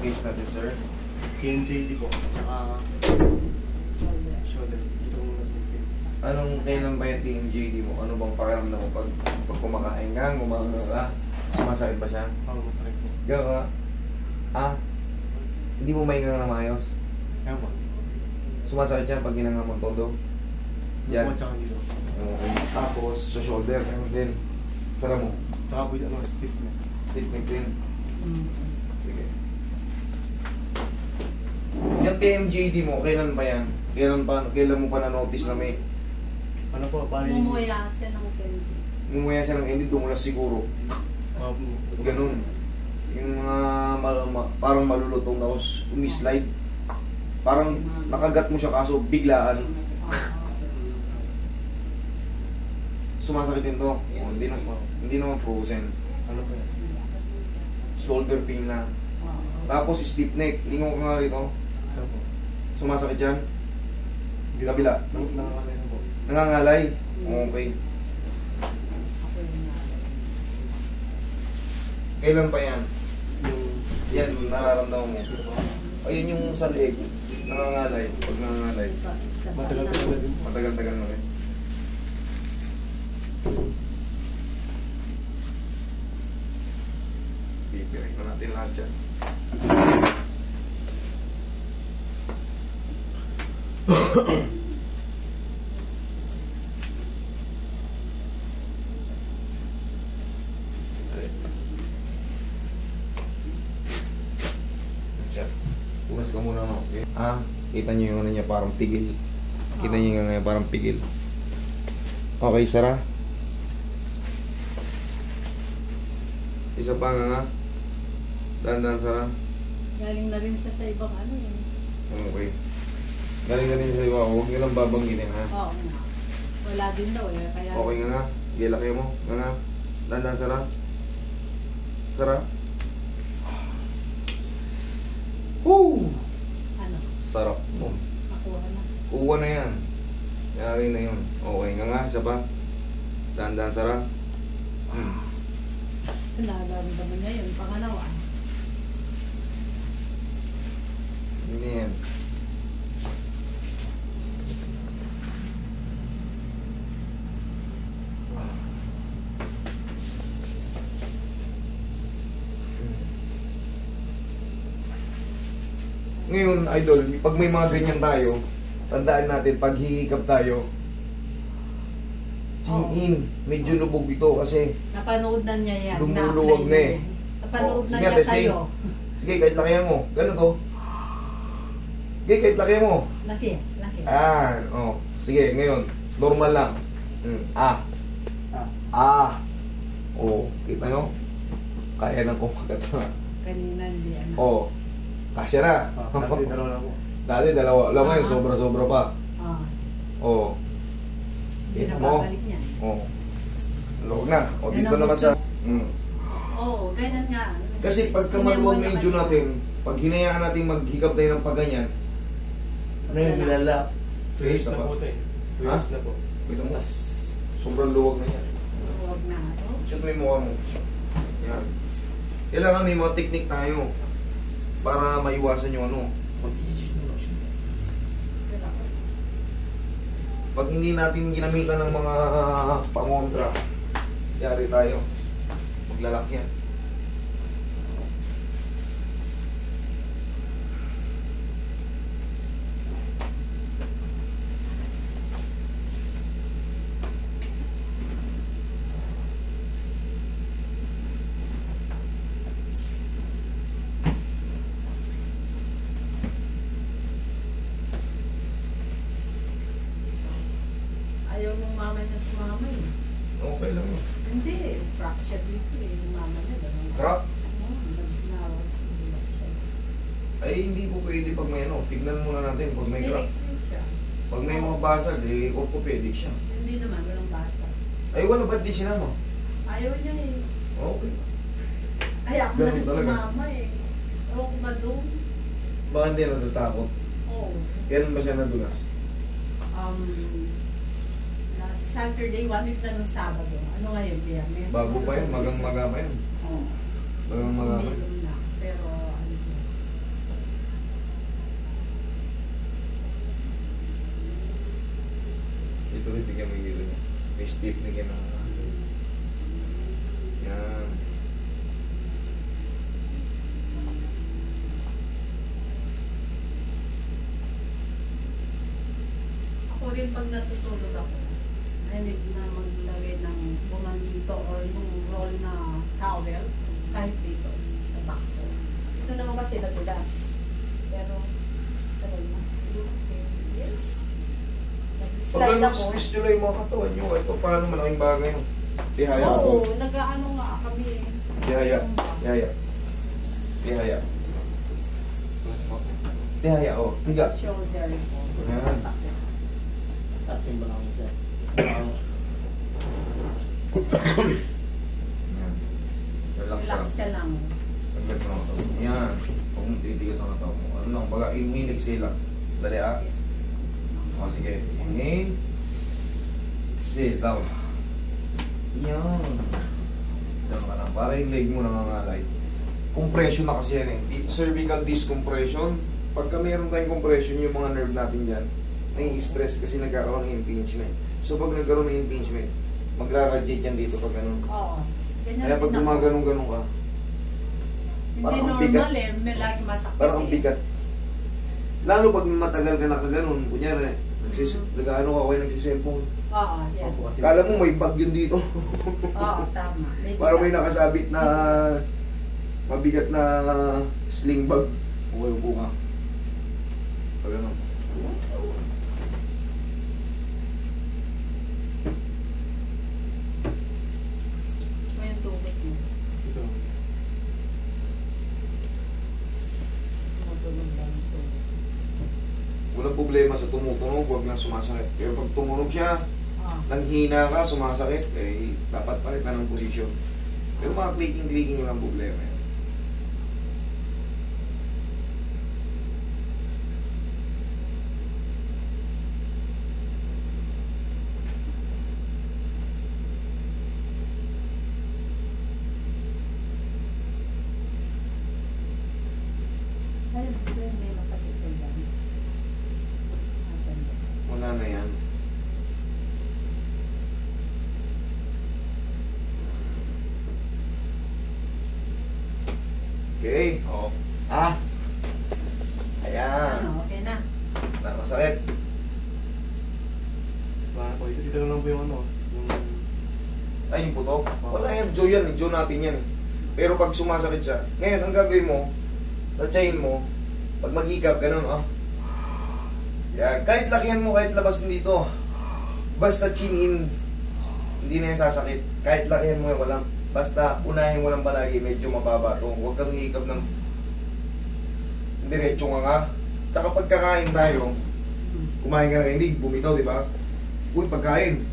case natin, sir? KMJD po. Tsaka shoulder. Dito ko natin. Anong kailan ba yung TMJD mo? Ano bang pakiramdam mo pag kumakain ka, gumagano ka? Sumasakit ba siya? Oo, masakit po. Gaka? Hindi mo mahinga na maayos? Kaya po. Sumasakit siya pag ginanga mo todo? Diyan? Tsaka dito. Okay. Tapos, sa shoulder, ano din? Sara mo? Tsaka po yung stiff na. Stiff neck din? Sige. Yung TMJD mo, kailan pa yan? Kailan mo pa na-notice na may Ano po, paano Mumuya siya ng candy. mumuya siya ng hindi, dumulas siguro. Ganun. Yung mga parang malulutong tapos umislide. Parang nakagat mo siya kaso biglaan. Sumasakit din to. Oh, hindi naman frozen. Ano po yan? Shoulder pain na. Tapos stiff neck. Lingaw ka nga rito. Ano po? Sumasakit yan. Kabila. Nangangalay na po. Nangangalay. Okay. Kailan pa yan? Yan, nararamdaman mo. Ayun yung sa leeg. Nangangalay. Pag nangangalay. Matagal-tagal din po. Matagal-tagal na rin. Pipirin na natin lahat yan. Punas ka muna no. Okay. Kita nyo yung ano niya parang pigil. Kita nyo yung ngayon parang pigil. Okay, Sara. Isa pa nga. Dahan-dahan, Sara. Galing na rin siya sa ibang ano yun. Okay. Galing na rin sa iba. Huwag nyo lang babanggitin, ha? Oo nga. Wala din daw eh. Kaya... Okay nga nga. Gilaki mo. Nga. Dahan-dahan, Sara. Sara. Woo! Ano? Sarap mo. Nakuha na. Kuha na yan. Yari na yun. Okay nga nga. Isa pa. Dahan-dahan, Sara. Nalaramdaman niya yun. Pangalawa. Hindi yan. Ngayon, idol, pag may mga ganyan tayo, tandaan natin, pag hihikap tayo, chin in, medyo lubog ito kasi Napanood na niya yan. lumuluwag na eh. Napanood na Sige, niya testing. sa'yo. Sige, kahit lakihan mo. Gano'n to. Sige, kahit lakihan mo. Laki. Laki. Sige, ngayon, normal lang. Kita nyo? Kaya nang kumagat na. Kanina hindi ano. Kasya na. Dati dalawa lang po. Dati dalawa. Alam ngayon, sobra-sobra pa. Hindi na mo. babalik niya. Log na. Yan Dito ang naman gusto. sa... Oo, ganyan nga. Kasi pagka maluwag na yung dyo natin, pag hinayaan natin maghikap tayo ng paganyan, ano yung nilalap? 2 years na po ito eh. 2 years na po. Ito mo. Sobrang luwag na yan. Huwag na. Shoot mo yung mukha mo. Yan. Kailangan may mga technique tayo para maiwasan yung ano. Relax. Pag hindi natin ginamitan ng mga pangontra, yari tayo. Maglalak yan. Ayaw mong mama niya sa mama eh. Okay lang yun. Hindi, fracture dito eh. Yung mama niya, gano'n. Crack? Oo, nagbulas siya. Ay, hindi po pwede pag may ano. Tignan muna natin pag may May crack. x-ray siya. Pag may mga basag, orthopedic siya. Hindi naman, walang basa. Ay, wala ba't di sinama? Ayaw niya eh. Okay. Ay, ako Ganun na si talaga. mama eh. Ewan ko ba doon? Baka hindi natatakot. Oo. Kailan ba siya nadulas? Last Saturday, 1 week na nung Sabado. Ano ngayon, Biyernes? Bago pa yun, magang-maga pa yun. Oo. Magang-maga pa. Umiinom na. Pero, ano, Stiff na gano'n. Yan. Ako rin pag natutulog ako, I need na maglagay ng buman dito or yung roll na towel kahit dito sa back ko. Ito naman kasi nadulas. Pero, tagal na. Siguro 10 years. Pag Nag-slide ano, ako. squeeze nyo lang yung mga katawan nyo, kahit pa paano malaking bagay yun. Tihaya ako. Oo, nag-ano nga kami eh. Tihaya. Tihaya. Tihaya. Tihaya, oh. Higa. Shoulder ko. Yan. Sakit. Taas yung balakang mo siya. Yan. Relax ka Relax lang. ka lang. Hanggat mo lang ito. Yan. Huwag mong titigas ang katawan mo. Ano lang, baga inhale, exhale lang. Dali ah. Yes. O sige. Inhale. Exhale. Down. Yan. Diyan ka lang. Para yung leg mo nangangalay. Compression na kasi yan eh. Cervical disc compression. Pagka meron tayong compression, yung mga nerve natin dyan, nai-stress kasi nagkakaroon ng impingement. So pag nagkaroon ng impingement, magra-radiate yan dito pag ganun. Oo. Ganyan Kaya pag din ako. gumaganong-ganong ka, Hindi parang ang normal bigat. eh. May lagi masakit parang ang eh. bigat. Lalo pag matagal ka nakaganon, kunyari, nag-ano ka, okay nagsiselfone. Oo, yan. Opo, kasi- Kala mo may bag yun dito. Oo, tama. Parang may nakasabit na mabigat na sling bag. Okay, upo ka. Pag ano. May yung tubig mo. Ito. Matulog lang yung tubig. Walang problema sa tumutunog, huwag lang sumasakit. Pero pag tumunog siya, Ah. nanghina ka, sumasakit, eh, dapat palitan ng posisyon. Pero mga clicking-clicking walang problema yan. Ay, may masakit ko dyan. Asan ba? Wala na yan. Okay. Oh. Ah. Ayan. Ano, okay na. Wala masakit. Wala po. Dito na lang po yung ano. Yung... Ay, yung putok. Wala yan. Joe yan. Joe natin yan. Pero pag sumasakit siya, ngayon, ang gagawin mo, na-chain mo, pag mag-hikap, ganun, oh. Yan. Kahit lakihan mo, kahit labasin dito. Basta chin in, hindi na yan sasakit. Kahit lakihan mo, walang, basta unahin mo lang palagi, medyo mababa to. Huwag kang hikap ng diretso nga. Tsaka pagkakain tayo, kumain ka na kayo, hindi, bumitaw, di ba? Uy, pagkain.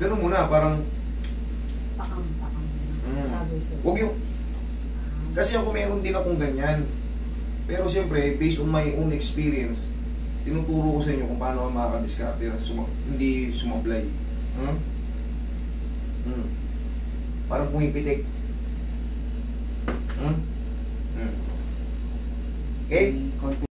Ganun muna, parang, Pakam. Bago sila. huwag yung, kasi ako meron din akong ganyan. Pero siyempre, based on my own experience, tinuturo ko sa inyo kung paano ka makakadiskarte na hindi sumablay. Parang pumipitik. Okay?